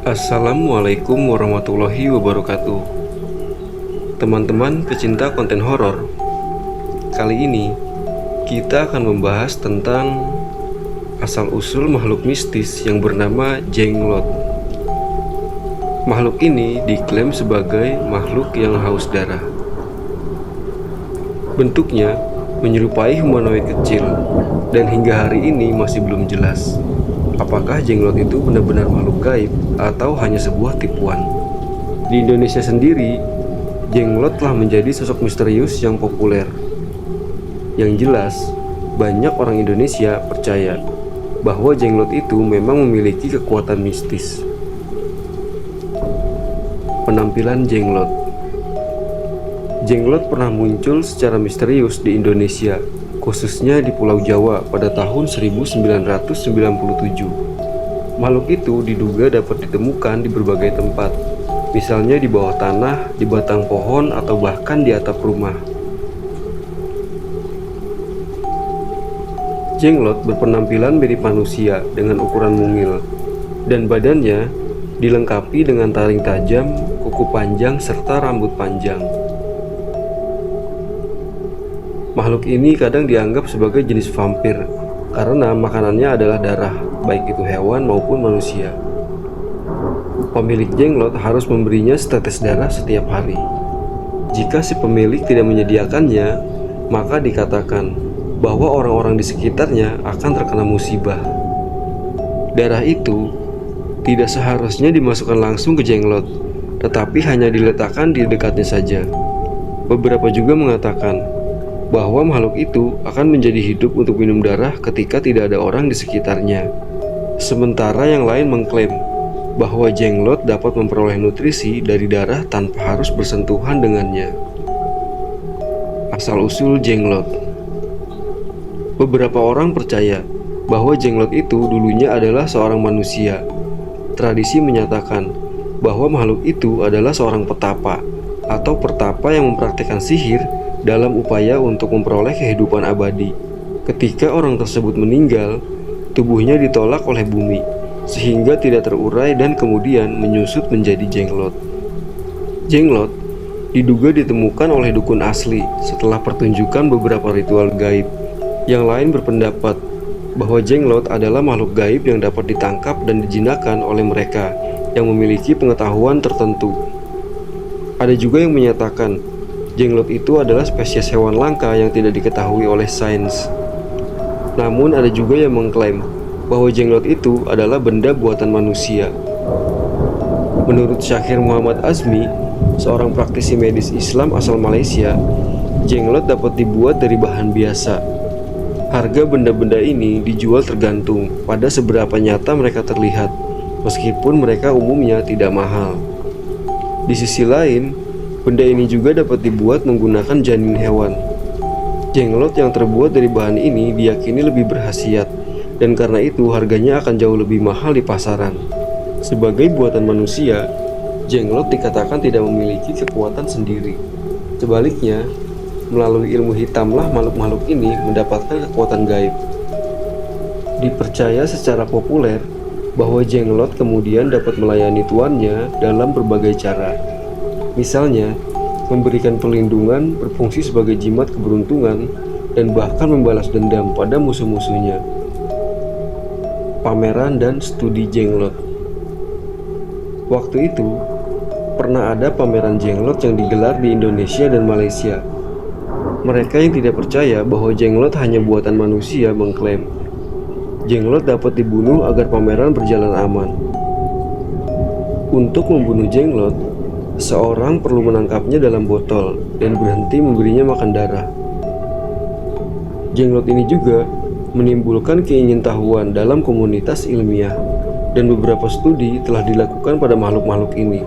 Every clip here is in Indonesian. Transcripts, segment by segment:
Assalamualaikum warahmatullahi wabarakatuh. Teman-teman pecinta konten horor, kali ini kita akan membahas tentang asal-usul makhluk mistis yang bernama Jenglot. Makhluk ini diklaim sebagai makhluk yang haus darah. Bentuknya menyerupai humanoid kecil, dan hingga hari ini masih belum jelas apakah Jenglot itu benar-benar makhluk gaib atau hanya sebuah tipuan. Di Indonesia sendiri, Jenglot telah menjadi sosok misterius yang populer. Yang jelas, banyak orang Indonesia percaya bahwa Jenglot itu memang memiliki kekuatan mistis. Penampilan Jenglot. Jenglot pernah muncul secara misterius di Indonesia, khususnya di Pulau Jawa pada tahun 1997. Makhluk itu diduga dapat ditemukan di berbagai tempat, misalnya di bawah tanah, di batang pohon, atau bahkan di atap rumah. Jenglot berpenampilan mirip manusia dengan ukuran mungil, dan badannya dilengkapi dengan taring tajam, kuku panjang, serta rambut panjang. Makhluk ini kadang dianggap sebagai jenis vampir karena makanannya adalah darah, baik itu hewan maupun manusia. Pemilik Jenglot harus memberinya setetes darah setiap hari. Jika si pemilik tidak menyediakannya, maka dikatakan bahwa orang-orang di sekitarnya akan terkena musibah. Darah itu tidak seharusnya dimasukkan langsung ke Jenglot, tetapi hanya diletakkan di dekatnya saja. Beberapa juga mengatakan bahwa makhluk itu akan menjadi hidup untuk minum darah ketika tidak ada orang di sekitarnya. Sementara yang lain mengklaim bahwa Jenglot dapat memperoleh nutrisi dari darah tanpa harus bersentuhan dengannya. Asal-usul Jenglot. Beberapa orang percaya bahwa Jenglot itu dulunya adalah seorang manusia. Tradisi menyatakan bahwa makhluk itu adalah seorang petapa atau pertapa yang mempraktikkan sihir dalam upaya untuk memperoleh kehidupan abadi. Ketika orang tersebut meninggal, tubuhnya ditolak oleh bumi sehingga tidak terurai dan kemudian menyusut menjadi Jenglot. Jenglot diduga ditemukan oleh dukun asli setelah pertunjukan beberapa ritual gaib. Yang lain berpendapat bahwa Jenglot adalah makhluk gaib yang dapat ditangkap dan dijinakkan oleh mereka yang memiliki pengetahuan tertentu. Ada juga yang menyatakan Jenglot itu adalah spesies hewan langka yang tidak diketahui oleh sains. Namun ada juga yang mengklaim bahwa Jenglot itu adalah benda buatan manusia. Menurut Syakir Muhammad Azmi, seorang praktisi medis Islam asal Malaysia, Jenglot dapat dibuat dari bahan biasa. Harga benda-benda ini dijual tergantung pada seberapa nyata mereka terlihat, meskipun mereka umumnya tidak mahal. Di sisi lain, benda ini juga dapat dibuat menggunakan janin hewan. Jenglot yang terbuat dari bahan ini diyakini lebih berkhasiat, dan karena itu harganya akan jauh lebih mahal di pasaran. Sebagai buatan manusia, Jenglot dikatakan tidak memiliki kekuatan sendiri. Sebaliknya, melalui ilmu hitamlah makhluk-makhluk ini mendapatkan kekuatan gaib. Dipercaya secara populer bahwa Jenglot kemudian dapat melayani tuannya dalam berbagai cara. Misalnya, memberikan perlindungan, berfungsi sebagai jimat keberuntungan, dan bahkan membalas dendam pada musuh-musuhnya. Pameran dan studi Jenglot. Waktu itu, pernah ada pameran Jenglot yang digelar di Indonesia dan Malaysia. Mereka yang tidak percaya bahwa Jenglot hanya buatan manusia mengklaim Jenglot dapat dibunuh agar pameran berjalan aman. Untuk membunuh Jenglot, seorang perlu menangkapnya dalam botol dan berhenti memberinya makan darah. Jenglot ini juga menimbulkan keingintahuan dalam komunitas ilmiah, dan beberapa studi telah dilakukan pada makhluk-makhluk ini.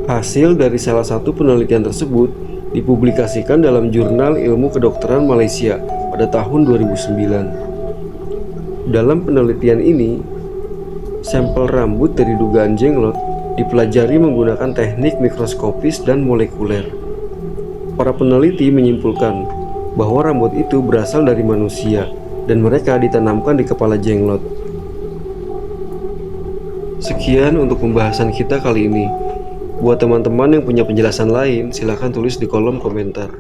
Hasil dari salah satu penelitian tersebut dipublikasikan dalam Jurnal Ilmu Kedokteran Malaysia pada tahun 2009. Dalam penelitian ini, sampel rambut dari dugaan Jenglot dipelajari menggunakan teknik mikroskopis dan molekuler. Para peneliti menyimpulkan bahwa rambut itu berasal dari manusia dan mereka ditanamkan di kepala Jenglot. Sekian untuk pembahasan kita kali ini. Buat teman-teman yang punya penjelasan lain, silahkan tulis di kolom komentar.